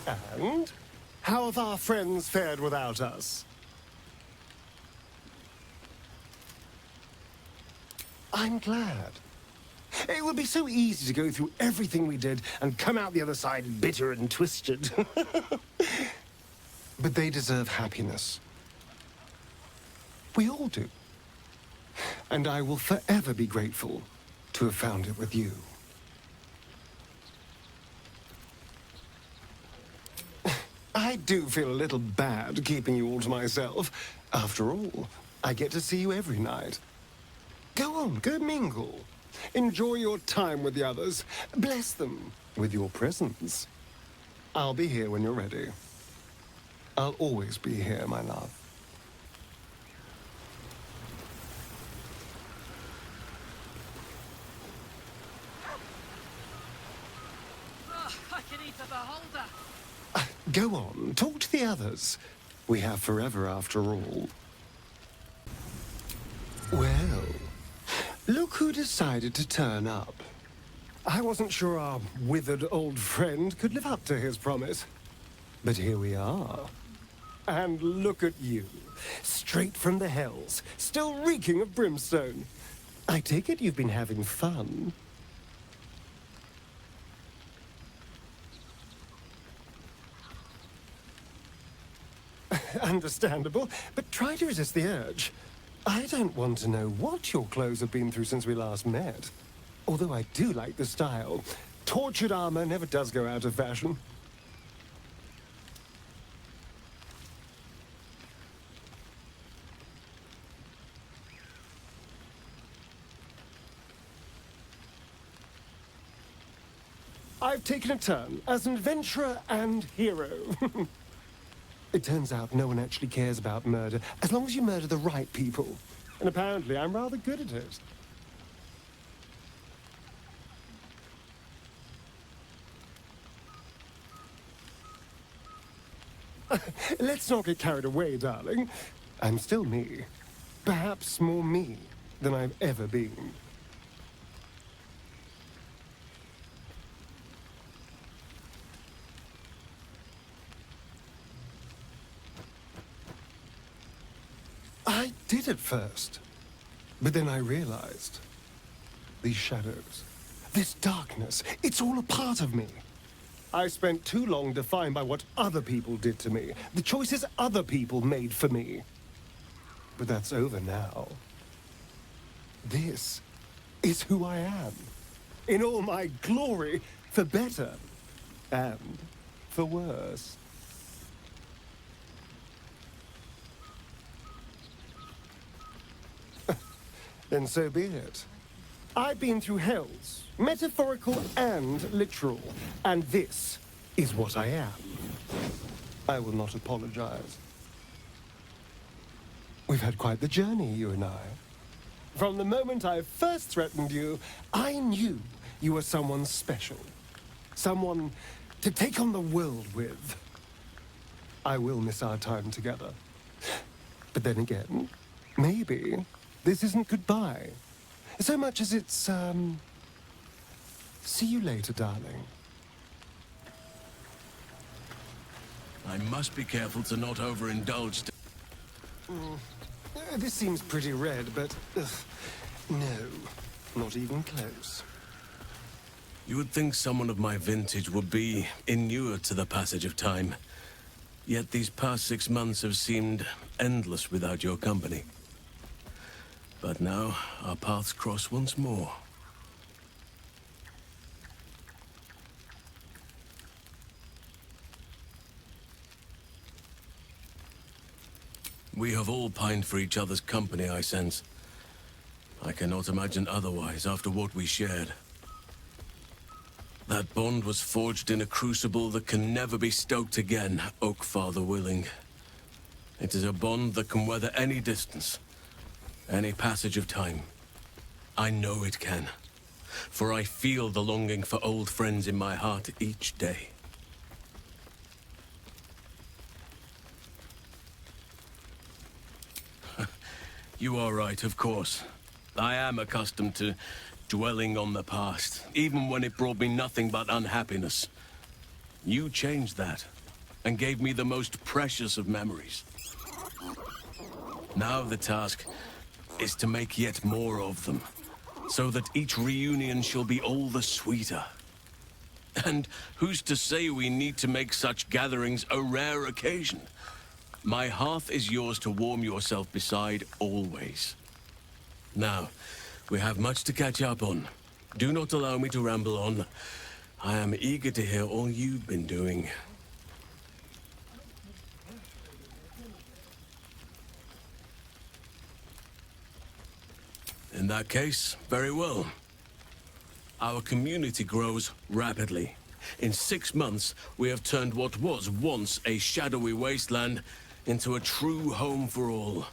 And how have our friends fared without us? I'm glad. It would be so easy to go through everything we did and come out the other side bitter and twisted. But they deserve happiness. We all do. And I will forever be grateful to have found it with you. I do feel a little bad keeping you all to myself. After all, I get to see you every night. Go on, go mingle. Enjoy your time with the others. Bless them with your presence. I'll be here when you're ready. I'll always be here, my love. I can eat a beholder. Go on, talk to the others. We have forever after all. Well, look who decided to turn up. I wasn't sure our withered old friend could live up to his promise. But here we are. And look at you, straight from the hells, still reeking of brimstone. I take it you've been having fun. Understandable, but try to resist the urge. I don't want to know what your clothes have been through since we last met. Although I do like the style. Tortured armor never does go out of fashion. I've taken a turn as an adventurer and hero. It turns out no one actually cares about murder, as long as you murder the right people. And apparently I'm rather good at it. Let's not get carried away, darling. I'm still me. Perhaps more me than I've ever been. I did at first, but then I realized these shadows, this darkness, it's all a part of me. I spent too long defined by what other people did to me, the choices other people made for me. But that's over now. This is who I am, in all my glory, for better and for worse. Then so be it. I've been through hells, metaphorical and literal, and this is what I am. I will not apologize. We've had quite the journey, you and I. From the moment I first threatened you, I knew you were someone special. Someone to take on the world with. I will miss our time together. But then again, maybe this isn't goodbye, so much as it's, see you later, darling. I must be careful to not overindulge. This seems pretty red, but, no, not even close. You would think someone of my vintage would be inured to the passage of time. Yet these past 6 months have seemed endless without your company. But now, our paths cross once more. We have all pined for each other's company, I sense. I cannot imagine otherwise after what we shared. That bond was forged in a crucible that can never be stoked again, Oak Father willing. It is a bond that can weather any distance. Any passage of time. I know it can. For I feel the longing for old friends in my heart each day. You are right, of course. I am accustomed to dwelling on the past, even when it brought me nothing but unhappiness. You changed that, and gave me the most precious of memories. Now the task is to make yet more of them, so that each reunion shall be all the sweeter. And who's to say we need to make such gatherings a rare occasion? My hearth is yours to warm yourself beside always. Now, we have much to catch up on. Do not allow me to ramble on. I am eager to hear all you've been doing. In that case, very well. Our community grows rapidly. In 6 months, we have turned what was once a shadowy wasteland into a true home for all.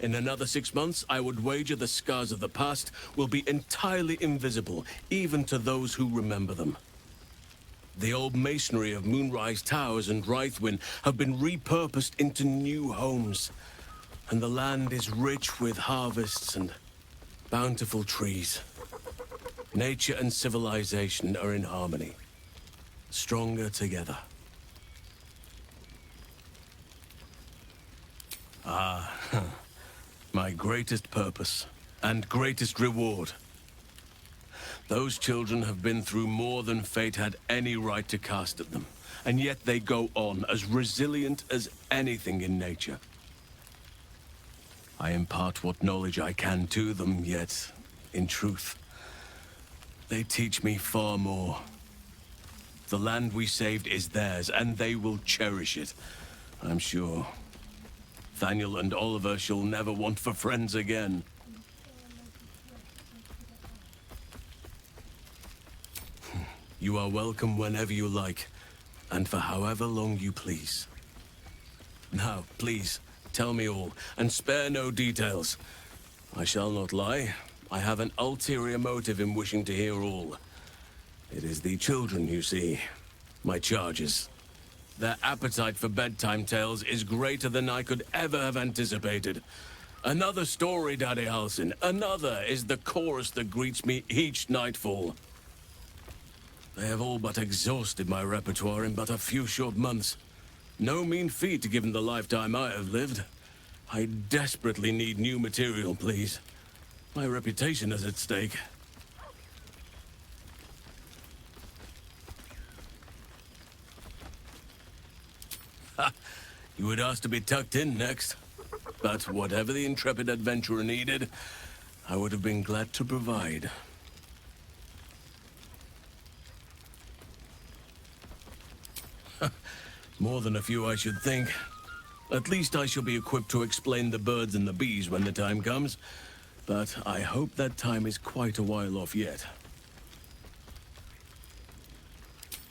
In another 6 months, I would wager the scars of the past will be entirely invisible, even to those who remember them. The old masonry of Moonrise Towers and Rythwin have been repurposed into new homes, and the land is rich with harvests and bountiful trees. Nature and civilization are in harmony, stronger together. My greatest purpose and greatest reward. Those children have been through more than fate had any right to cast at them, and yet they go on as resilient as anything in nature. I impart what knowledge I can to them, yet, in truth, they teach me far more. The land we saved is theirs, and they will cherish it, I'm sure. Thaniel and Oliver shall never want for friends again. You are welcome whenever you like, and for however long you please. Now, please, tell me all, and spare no details. I shall not lie. I have an ulterior motive in wishing to hear all. It is the children, you see. My charges. Their appetite for bedtime tales is greater than I could ever have anticipated. Another story, Daddy Halsin. Another is the chorus that greets me each nightfall. They have all but exhausted my repertoire in but a few short months. No mean feat given the lifetime I have lived. I desperately need new material, please. My reputation is at stake. Ha! You would ask to be tucked in next. But whatever the intrepid adventurer needed, I would have been glad to provide. More than a few, I should think. At least I shall be equipped to explain the birds and the bees when the time comes. But I hope that time is quite a while off yet.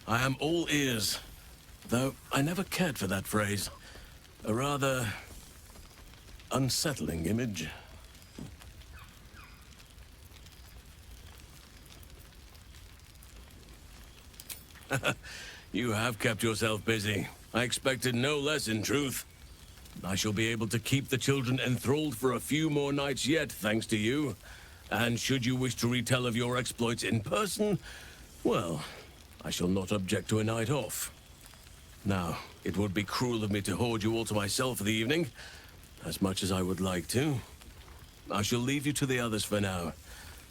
I am all ears, though I never cared for that phrase. A rather unsettling image. You have kept yourself busy. I expected no less, in truth. I shall be able to keep the children enthralled for a few more nights yet, thanks to you. And should you wish to retell of your exploits in person, well, I shall not object to a night off. Now, it would be cruel of me to hoard you all to myself for the evening, as much as I would like to. I shall leave you to the others for now,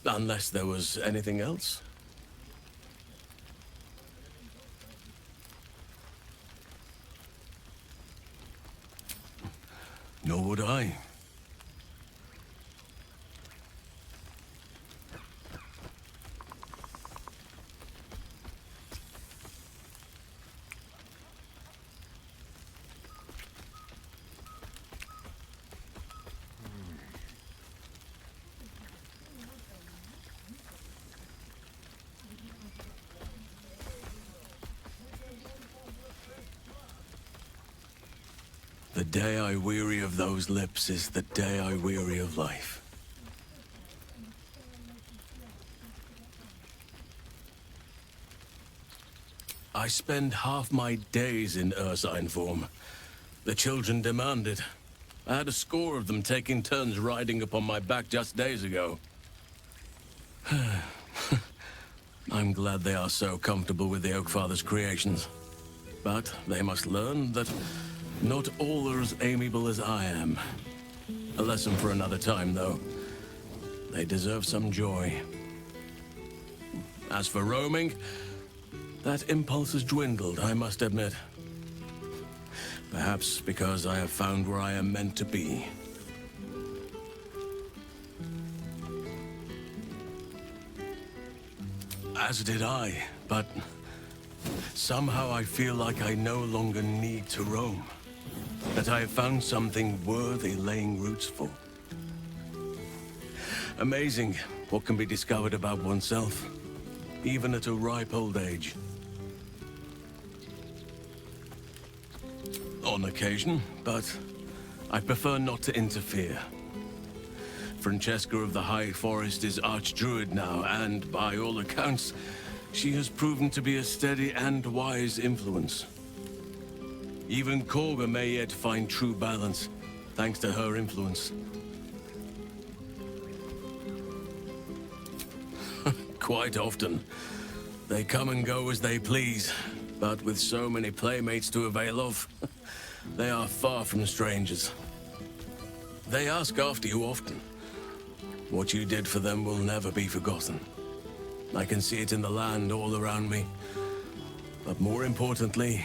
unless there was anything else. Nor would I. The day I weary of those lips is the day I weary of life. I spend half my days in ursine form. The children demand it. I had a score of them taking turns riding upon my back just days ago. I'm glad they are so comfortable with the Oak Father's creations. But they must learn that not all are as amiable as I am. A lesson for another time, though. They deserve some joy. As for roaming, that impulse has dwindled, I must admit. Perhaps because I have found where I am meant to be. As did I, but somehow I feel like I no longer need to roam. That I have found something worthy laying roots for. Amazing what can be discovered about oneself, even at a ripe old age. On occasion, but I prefer not to interfere. Francesca of the High Forest is Archdruid now, and by all accounts, she has proven to be a steady and wise influence. Even Korga may yet find true balance, thanks to her influence. Quite often, they come and go as they please, but with so many playmates to avail of, they are far from strangers. They ask after you often. What you did for them will never be forgotten. I can see it in the land all around me. But more importantly,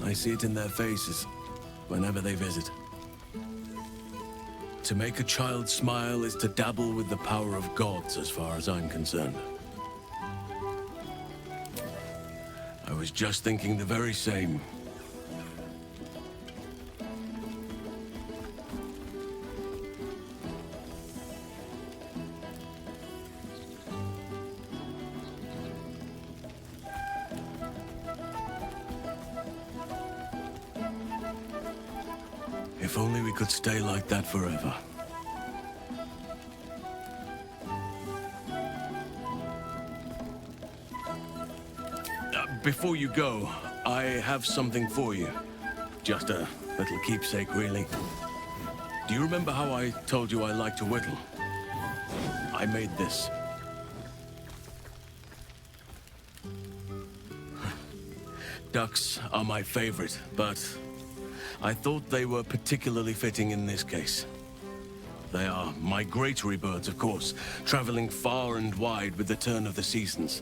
I see it in their faces whenever they visit. To make a child smile is to dabble with the power of gods, as far as I'm concerned. I was just thinking the very same. If only we could stay like that forever. Before you go, I have something for you. Just a little keepsake, really. Do you remember how I told you I like to whittle? I made this. Ducks are my favorite, but I thought they were particularly fitting in this case. They are migratory birds, of course, traveling far and wide with the turn of the seasons.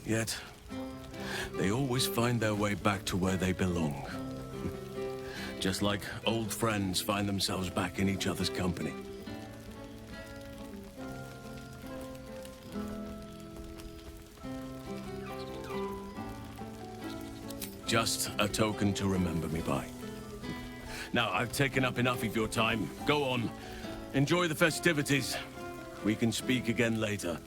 Yet, they always find their way back to where they belong. Just like old friends find themselves back in each other's company. Just a token to remember me by. Now, I've taken up enough of your time. Go on. Enjoy the festivities. We can speak again later.